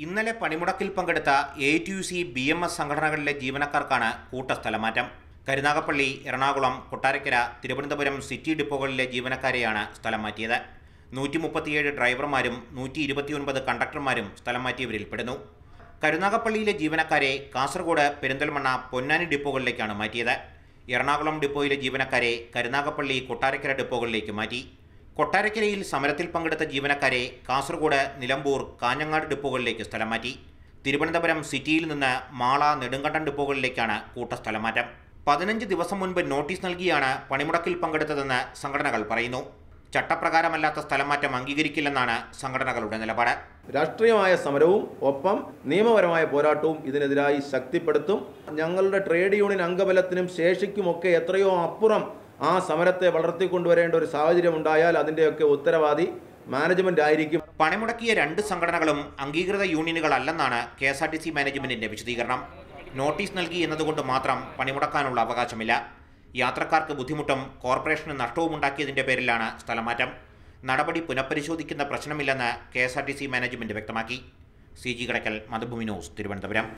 ഇന്നലെ പണിമുടക്കിൽ പങ്കെടുത്ത ATUC BMS സംഘടനകളിലെ ജീവനക്കാർക്കാണ് കൂട്ടസ്ഥലമാറ്റം. കരുനാഗപ്പള്ളി, എറണാകുളം, കൊട്ടാരക്കര, തിരുവനന്തപുരം സിറ്റി ഡിപ്പോകളിലെ ജീവനക്കാരെയാണ് സ്ഥലം മാറ്റിയത്. 137 ഡ്രൈവർമാരും 129 കണ്ടക്ടർമാരും സ്ഥലം മാറ്റിയവരിൽ പെടുന്നു. കരുനാഗപ്പള്ളിയിലെ ജീവനക്കാരെ കാസർഗോഡ്, പെരിന്തൽമണ്ണ, പൊന്നാനി ഡിപ്പോകളിലേക്കാണ് മാറ്റിയത്. എറണാകുളം ഡിപ്പോയിലെ ജീവനക്കാരെ കരുനാഗപ്പള്ളി, കൊട്ടാരക്കര ഡിപ്പോകളിലേക്ക് മാറ്റി. കൊട്ടാരക്കരയിൽ സമരത്തിൽ പങ്കെടുത്ത ജീവനക്കാരെ കാസർഗോഡ്, നിലമ്പൂർ, കാഞ്ഞങ്ങാട് ഡിപ്പോകളിലേക്ക് സ്ഥലം മാറ്റി. തിരുവനന്തപുരം സിറ്റിയിൽ നിന്ന് മാള, നെടുങ്കണ്ടം ഡിപ്പോകളിലേക്കാണ് കൂട്ടസ്ഥലമാറ്റം. 15 ദിവസം മുൻപ് നോട്ടീസ് നൽകിയാണ് പണിമുടക്കിൽ പങ്കെടുത്തതെന്ന് സംഘടനകൾ പറയുന്നു. ചട്ടപ്രകാരമല്ലാത്ത സ്ഥലമാറ്റം അംഗീകരിക്കില്ലെന്നാണ് സംഘടനകളുടെ നിലപാട്. രാഷ്ട്രീയമായ സമരവും ഒപ്പം നിയമപരമായ പോരാട്ടവും ഇതിനെതിരായി ശക്തിപ്പെടുത്തും. ഞങ്ങളുടെ ട്രേഡ് യൂണിയൻ അംഗബലത്തിനും ശേഷിക്കുമൊക്കെ എത്രയോ അപ്പുറം ആ സമരത്തെ വളർത്തിക്കൊണ്ടുവരേണ്ട ഒരു സാഹചര്യം ഉണ്ടായാൽ അതിൻ്റെയൊക്കെ ഉത്തരവാദി മാനേജ്മെന്റ് ആയിരിക്കും. പണിമുടക്കിയ 2 സംഘടനകളും അംഗീകൃത യൂണിയനുകളല്ലെന്നാണ് KSRTC മാനേജ്മെന്റിന്റെ വിശദീകരണം. നോട്ടീസ് നൽകി എന്നതുകൊണ്ട് മാത്രം പണിമുടക്കാനുള്ള അവകാശമില്ല. യാത്രക്കാർക്ക് ബുദ്ധിമുട്ടും കോർപ്പറേഷന് നഷ്ടവും ഉണ്ടാക്കിയതിന്റെ പേരിലാണ് സ്ഥലമാറ്റം. നടപടി പുനഃപരിശോധിക്കുന്ന പ്രശ്നമില്ലെന്ന് KSRTC മാനേജ്മെന്റ് വ്യക്തമാക്കി. CG കടക്കൽ, മാതൃഭൂമി ന്യൂസ്, തിരുവനന്തപുരം.